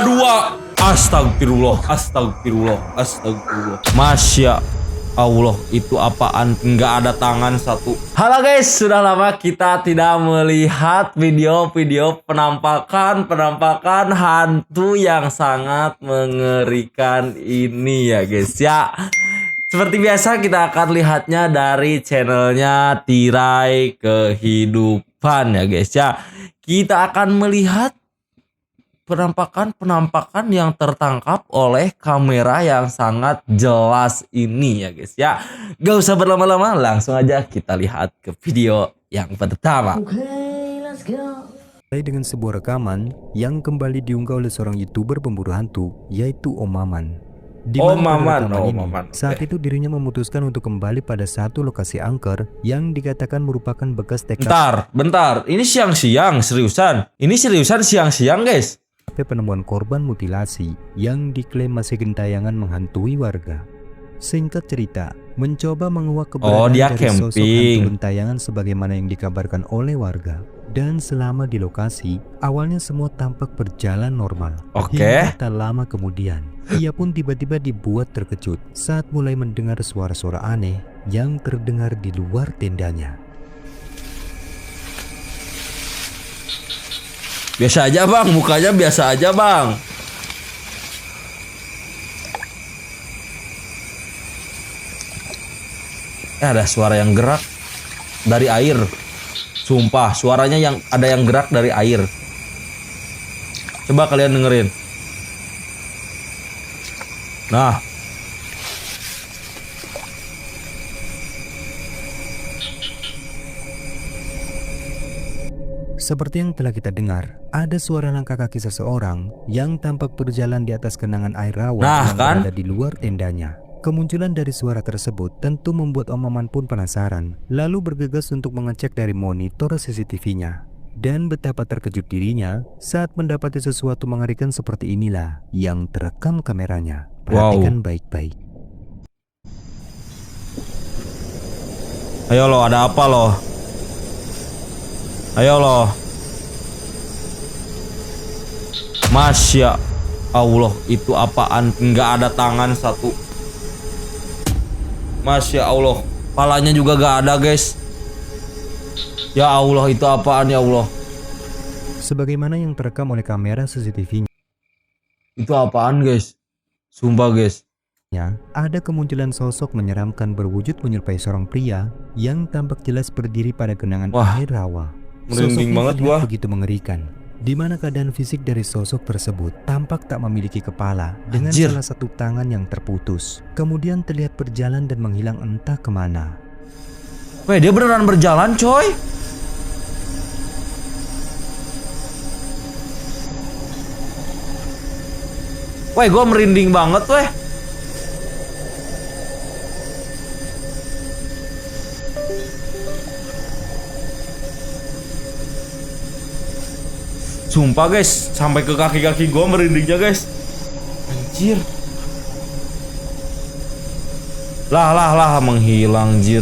dua. Astagfirullah, astagfirullah, astagfirullah. Masya Allah, itu apaan? Nggak ada tangan satu. Halo guys, sudah lama kita tidak melihat video-video penampakan hantu yang sangat mengerikan ini ya guys ya. Seperti biasa kita akan lihatnya dari channelnya Tirai Kehidupan ya guys ya. Kita akan melihat penampakan yang tertangkap oleh kamera yang sangat jelas ini ya guys ya. Gak usah berlama-lama, langsung aja kita lihat ke video yang pertama. Dengan sebuah rekaman yang kembali diunggah oleh seorang YouTuber pemburu hantu, yaitu Om Maman. Saat itu dirinya memutuskan untuk kembali pada satu lokasi angker yang dikatakan merupakan bekas TKP. Bentar, ini siang-siang seriusan. Ini seriusan siang-siang guys. Penemuan korban mutilasi yang diklaim masih gentayangan menghantui warga. Singkat cerita, mencoba menguak keberadaan dari sosok hantu gentayangan sebagaimana yang dikabarkan oleh warga. Dan selama di lokasi, awalnya semua tampak berjalan normal. Hingga tak lama kemudian, ia pun tiba-tiba dibuat terkejut saat mulai mendengar suara-suara aneh yang terdengar di luar tendanya. Biasa aja bang, mukanya biasa aja bang. Ada suara yang gerak dari air. Sumpah, suaranya yang ada yang gerak dari air. Coba kalian dengerin. Nah. Seperti yang telah kita dengar, ada suara langkah kaki seseorang yang tampak berjalan di atas genangan air rawa yang berada di luar tendanya. Kemunculan dari suara tersebut tentu membuat Om Maman pun penasaran, lalu bergegas untuk mengecek dari monitor CCTV-nya. Dan betapa terkejut dirinya saat mendapati sesuatu mengerikan seperti inilah yang terekam kameranya. Perhatikan baik-baik. Ayo lo, ada apa lo? Ayo lo. Masya Allah, itu apaan? Nggak ada tangan satu. Masya Allah, palanya juga gak ada guys. Ya Allah, itu apaan ya Allah? Sebagaimana yang terekam oleh kamera CCTV-nya. Itu apaan guys? Sumpah guys. Ada kemunculan sosok menyeramkan berwujud menyerupai seorang pria yang tampak jelas berdiri pada genangan air rawa. Merinding banget gua. Begitu mengerikan, di mana keadaan fisik dari sosok tersebut tampak tak memiliki kepala dengan salah satu tangan yang terputus. Kemudian terlihat berjalan dan menghilang entah kemana. Weh, dia beneran berjalan coy. Weh, gue merinding banget weh. Sumpah guys, sampai ke kaki-kaki gue merindingnya guys. Anjir. Lah menghilang anjir.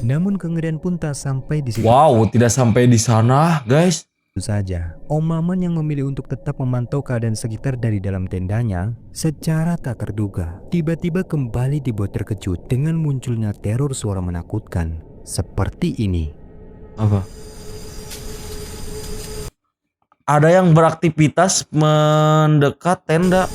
Namun kengerian pun tak sampai di situ. Wow, tidak sampai di sana guys. Itu saja, Om Maman yang memilih untuk tetap memantau keadaan sekitar dari dalam tendanya secara tak terduga, tiba-tiba kembali dibuat terkejut dengan munculnya teror suara menakutkan seperti ini. Apa? Ada yang beraktivitas mendekat tenda.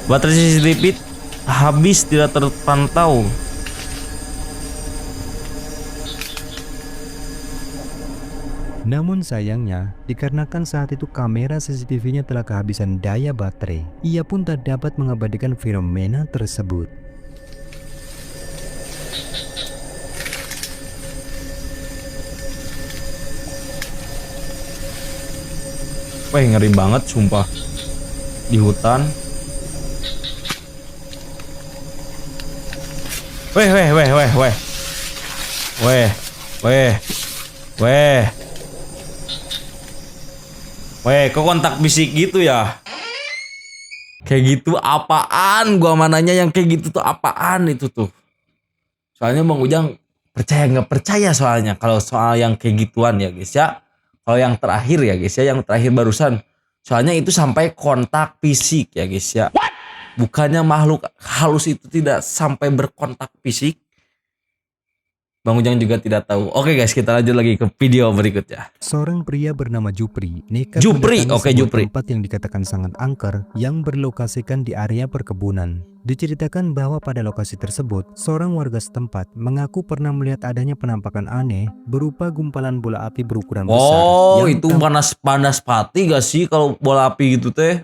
Baterai CCTV habis, tidak terpantau. Namun sayangnya, dikarenakan saat itu kamera CCTV-nya telah kehabisan daya baterai, ia pun tak dapat mengabadikan fenomena tersebut. Wah, ngeri banget sumpah. Di hutan. Weh, weh, weh, weh, weh. Weh, weh, weh. Weh, kok kontak fisik gitu ya? Kayak gitu apaan? Gua mananya yang kayak gitu tuh apaan itu tuh? Soalnya Bang Ujang percaya nggak percaya soalnya kalau soal yang kayak gituan ya guys ya. Kalau yang terakhir ya guys ya, yang terakhir barusan. Soalnya itu sampai kontak fisik ya guys ya. Bukannya makhluk halus itu tidak sampai berkontak fisik. Bang Ujang juga tidak tahu. Oke guys, kita lanjut lagi ke video berikutnya. Seorang pria bernama Jupri nekat Jupri, mendatangi oke, sebuah Jupri. tempat yang dikatakan sangat angker yang berlokasikan di area perkebunan. Diceritakan bahwa pada lokasi tersebut, seorang warga setempat mengaku pernah melihat adanya penampakan aneh berupa gumpalan bola api berukuran besar. Oh, itu panas pati gak sih kalau bola api gitu teh?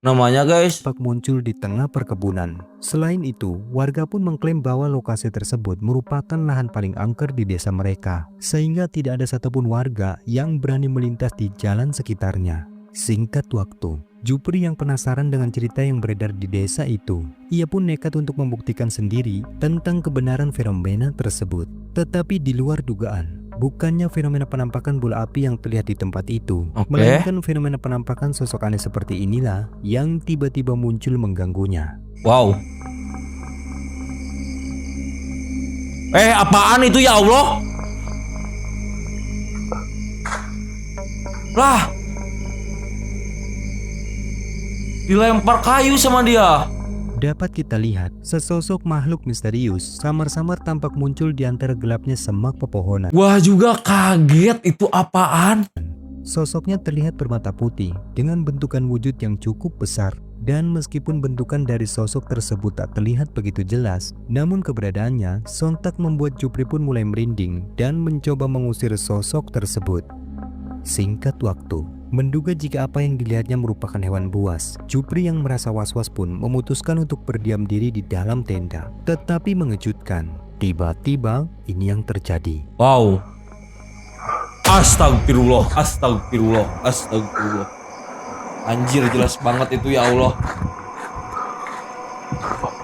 Namanya guys. Tampak muncul di tengah perkebunan. Selain itu, warga pun mengklaim bahwa lokasi tersebut merupakan lahan paling angker di desa mereka, sehingga tidak ada satupun warga yang berani melintas di jalan sekitarnya. Singkat waktu, Jupri yang penasaran dengan cerita yang beredar di desa itu, ia pun nekat untuk membuktikan sendiri tentang kebenaran fenomena tersebut. Tetapi di luar dugaan, bukannya fenomena penampakan bola api yang terlihat di tempat itu, melainkan fenomena penampakan sosok aneh seperti inilah yang tiba-tiba muncul mengganggunya. Wow. Apaan itu ya Allah? Lah. Dilempar kayu sama dia. Dapat kita lihat, sesosok makhluk misterius samar-samar tampak muncul di antara gelapnya semak pepohonan. Wah, juga kaget, itu apaan? Sosoknya terlihat bermata putih dengan bentukan wujud yang cukup besar. Dan meskipun bentukan dari sosok tersebut tak terlihat begitu jelas, namun keberadaannya sontak membuat Jupri pun mulai merinding dan mencoba mengusir sosok tersebut. Singkat waktu, menduga jika apa yang dilihatnya merupakan hewan buas, Jupri yang merasa was-was pun memutuskan untuk berdiam diri di dalam tenda. Tetapi mengejutkan, tiba-tiba ini yang terjadi. Wow. Astagfirullah, astagfirullah, astagfirullah. Anjir, jelas banget itu ya Allah.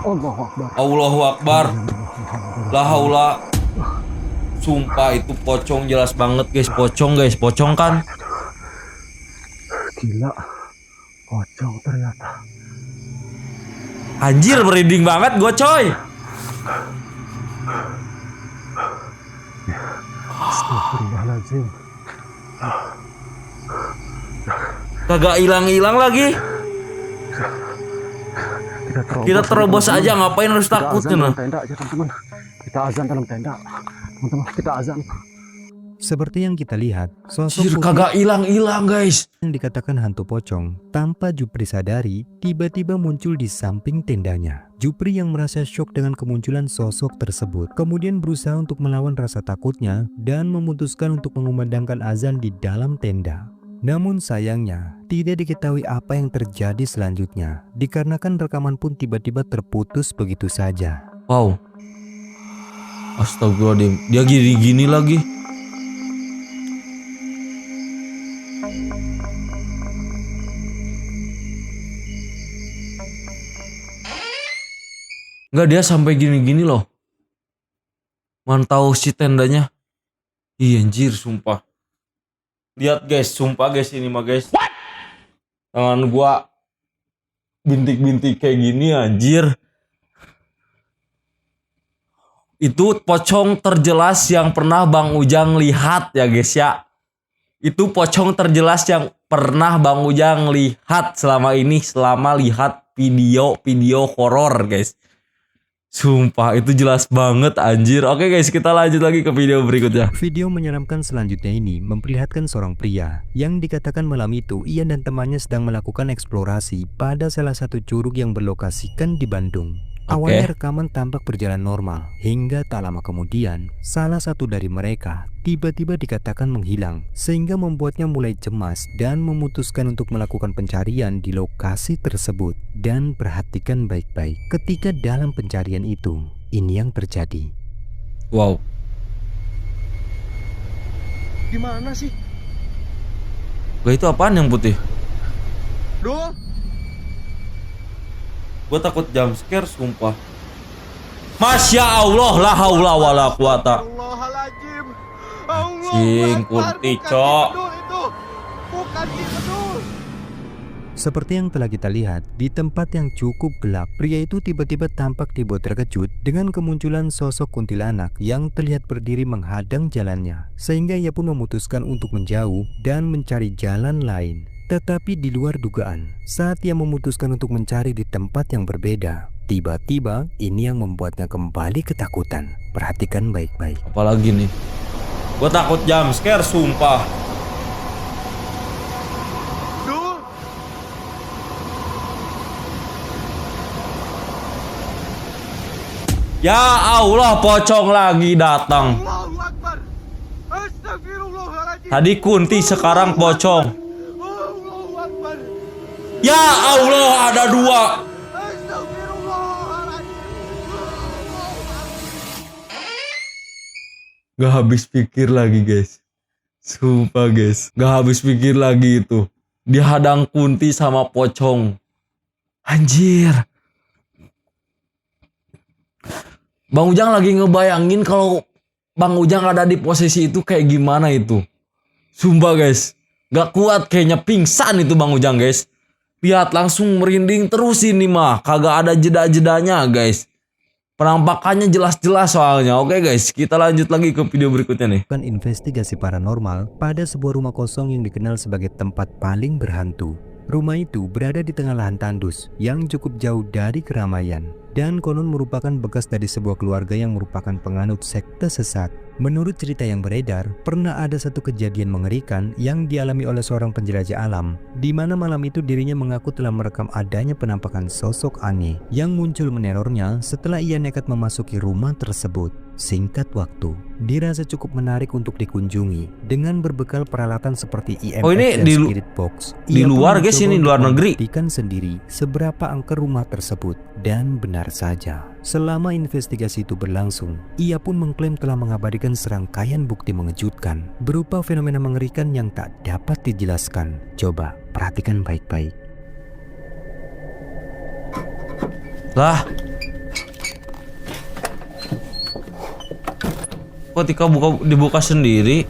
Allahu Akbar. Allahu Akbar. La haula. Sumpah itu pocong jelas banget guys, pocong kan? Gila, pocong ternyata. Anjir, merinding banget gue coy. Astagfirullahaladzim. Kagak hilang-hilang lagi. Kita terobos aja, ngapain harus takut dalam tenda aja teman-teman. Kita azan dalam tenda. Teman-teman, kita azan. Seperti yang kita lihat, sosok kagak hilang-hilang guys. Yang dikatakan hantu pocong, tanpa Jupri sadari, tiba-tiba muncul di samping tendanya. Jupri yang merasa syok dengan kemunculan sosok tersebut, kemudian berusaha untuk melawan rasa takutnya dan memutuskan untuk mengumandangkan azan di dalam tenda. Namun sayangnya, tidak diketahui apa yang terjadi selanjutnya, dikarenakan rekaman pun tiba-tiba terputus begitu saja. Wow. Astagfirullahaladzim, dia gini-gini lagi. Enggak, dia sampai gini-gini loh. Mantau si tendanya. Ih anjir, sumpah. Lihat guys, sumpah guys, ini mah guys. Tangan gua bintik-bintik kayak gini anjir. Itu pocong terjelas yang pernah Bang Ujang lihat ya guys ya. Itu pocong terjelas yang pernah Bang Ujang lihat selama ini, selama lihat video horor guys. Sumpah itu jelas banget anjir. Oke guys, kita lanjut lagi ke video berikutnya. Video menyeramkan selanjutnya ini memperlihatkan seorang pria yang dikatakan malam itu ia dan temannya sedang melakukan eksplorasi pada salah satu curug yang berlokasikan di Bandung. Awalnya rekaman tampak berjalan normal, hingga tak lama kemudian salah satu dari mereka tiba-tiba dikatakan menghilang, sehingga membuatnya mulai cemas dan memutuskan untuk melakukan pencarian di lokasi tersebut. Dan perhatikan baik-baik, ketika dalam pencarian itu, ini yang terjadi. Wow. Gimana sih? Gak, itu apaan yang putih? Duh. Gue takut jump scare sumpah. Masya Allah, la haula wala quwata. Astagfirullahaladzim. Anjing, Kunti, Cok. Bukan Ki Bedul. Seperti yang telah kita lihat, di tempat yang cukup gelap, pria itu tiba-tiba tampak dibuat terkejut dengan kemunculan sosok kuntilanak yang terlihat berdiri menghadang jalannya. Sehingga ia pun memutuskan untuk menjauh dan mencari jalan lain. Tetapi di luar dugaan, saat ia memutuskan untuk mencari di tempat yang berbeda, tiba-tiba ini yang membuatnya kembali ketakutan. Perhatikan baik-baik. Apalagi nih? Gue takut jump scare, sumpah. Dul. Ya Allah, pocong lagi datang. Allahu Akbar. Astagfirullahaladzim. Tadi Kunti, sekarang pocong. Allahu Akbar. Ya Allah, ada dua. Astagfirullahaladzim. Gak habis pikir lagi guys. Sumpah guys, gak habis pikir lagi itu. Dihadang Kunti sama pocong. Anjir. Bang Ujang lagi ngebayangin kalau Bang Ujang ada di posisi itu kayak gimana itu. Sumpah guys, gak kuat kayaknya, pingsan itu Bang Ujang guys. Lihat langsung merinding terus ini mah, kagak ada jeda-jedanya guys. Penampakannya jelas-jelas soalnya. Oke guys, kita lanjut lagi ke video berikutnya nih. Investigasi paranormal pada sebuah rumah kosong yang dikenal sebagai tempat paling berhantu. Rumah itu berada di tengah lahan tandus yang cukup jauh dari keramaian dan konon merupakan bekas dari sebuah keluarga yang merupakan penganut sekte sesat. Menurut cerita yang beredar, pernah ada satu kejadian mengerikan yang dialami oleh seorang penjelajah alam, di mana malam itu dirinya mengaku telah merekam adanya penampakan sosok aneh yang muncul menerornya setelah ia nekat memasuki rumah tersebut. Singkat waktu, dirasa cukup menarik untuk dikunjungi dengan berbekal peralatan seperti EMF dan spirit box. Di luar guys, ini luar negeri. Buktikan sendiri seberapa angker rumah tersebut, dan benar saja. Selama investigasi itu berlangsung, ia pun mengklaim telah mengabadikan serangkaian bukti mengejutkan berupa fenomena mengerikan yang tak dapat dijelaskan. Coba perhatikan baik-baik. Lah, ketika dibuka sendiri.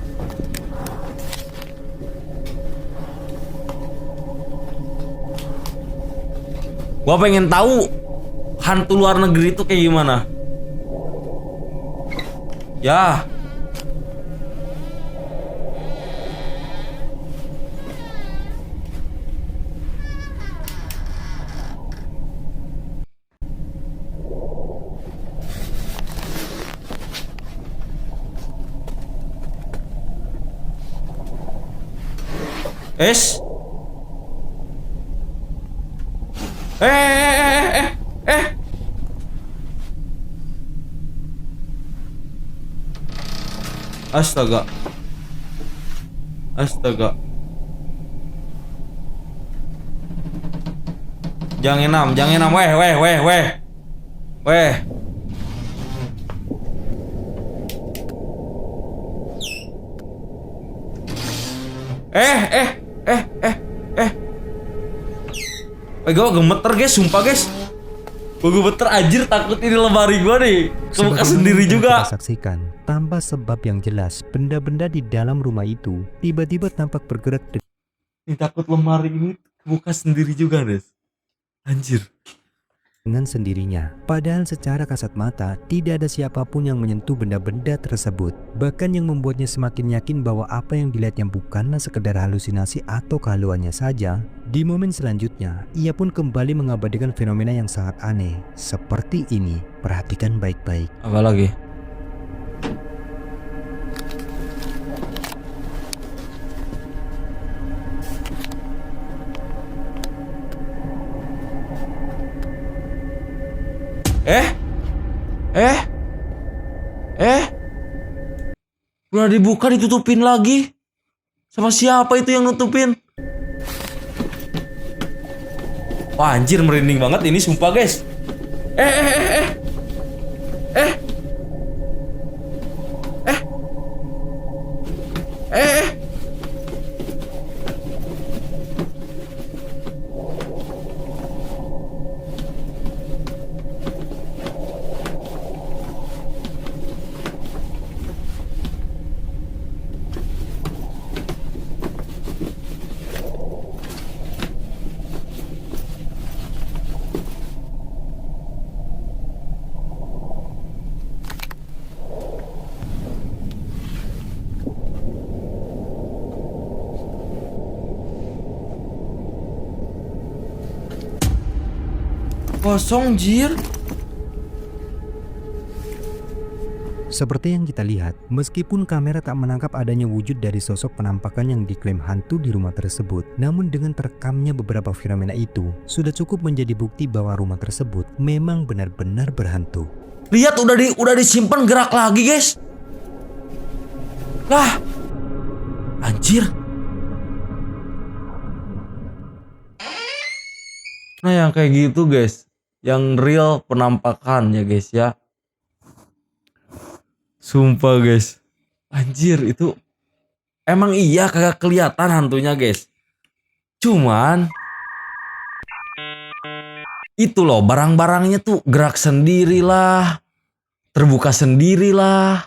Gua pengen tahu hantu luar negeri itu kayak gimana. Ya. Es. Astaga. Astaga. Jangan enam. Weh. Gue gemeter guys, sumpah guys. Gue gemeter anjir, takut ini lemari gue nih kebuka sendiri juga. Kita saksikan, tanpa sebab yang jelas, benda-benda di dalam rumah itu tiba-tiba tampak bergerak. Ini takut lemari ini kebuka sendiri juga guys. Anjir. Dengan sendirinya, padahal secara kasat mata tidak ada siapapun yang menyentuh benda-benda tersebut. Bahkan yang membuatnya semakin yakin bahwa apa yang dilihatnya bukanlah sekedar halusinasi atau kehaluannya saja. Di momen selanjutnya, ia pun kembali mengabadikan fenomena yang sangat aneh seperti ini. Perhatikan baik-baik. Apa lagi? Udah dibuka ditutupin lagi. Sama siapa itu yang nutupin? Wah anjir, merinding banget ini sumpah guys. Kosong jir. Seperti yang kita lihat, meskipun kamera tak menangkap adanya wujud dari sosok penampakan yang diklaim hantu di rumah tersebut, namun dengan terekamnya beberapa fenomena itu, sudah cukup menjadi bukti bahwa rumah tersebut memang benar-benar berhantu. Lihat udah disimpan gerak lagi, guys. Lah. Anjir. Nah, yang kayak gitu, guys. Yang real penampakan ya, guys ya. Sumpah, guys. Anjir, itu emang iya kagak kelihatan hantunya, guys. Cuman itu loh, barang-barangnya tuh gerak sendirilah, terbuka sendirilah,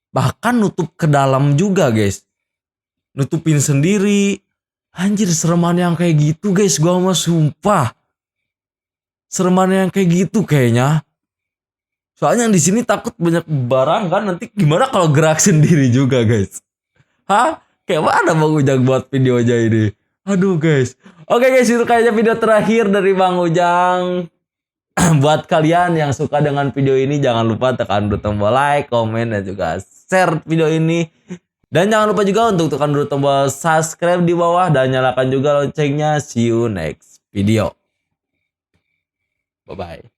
bahkan nutup ke dalam juga, guys. Nutupin sendiri. Anjir, sereman yang kayak gitu, guys. Gua mah sumpah. Sereman yang kayak gitu kayaknya. Soalnya di sini takut banyak barang kan, nanti gimana kalau gerak sendiri juga, guys? Hah? Kayak mana Bang Ujang buat video aja ini? Aduh, guys. Oke, guys, itu kayaknya video terakhir dari Bang Ujang. Buat kalian yang suka dengan video ini, jangan lupa tekan dulu tombol like, komen, dan juga share video ini. Dan jangan lupa juga untuk tekan dulu tombol subscribe di bawah dan nyalakan juga loncengnya. See you next video. Bye-bye.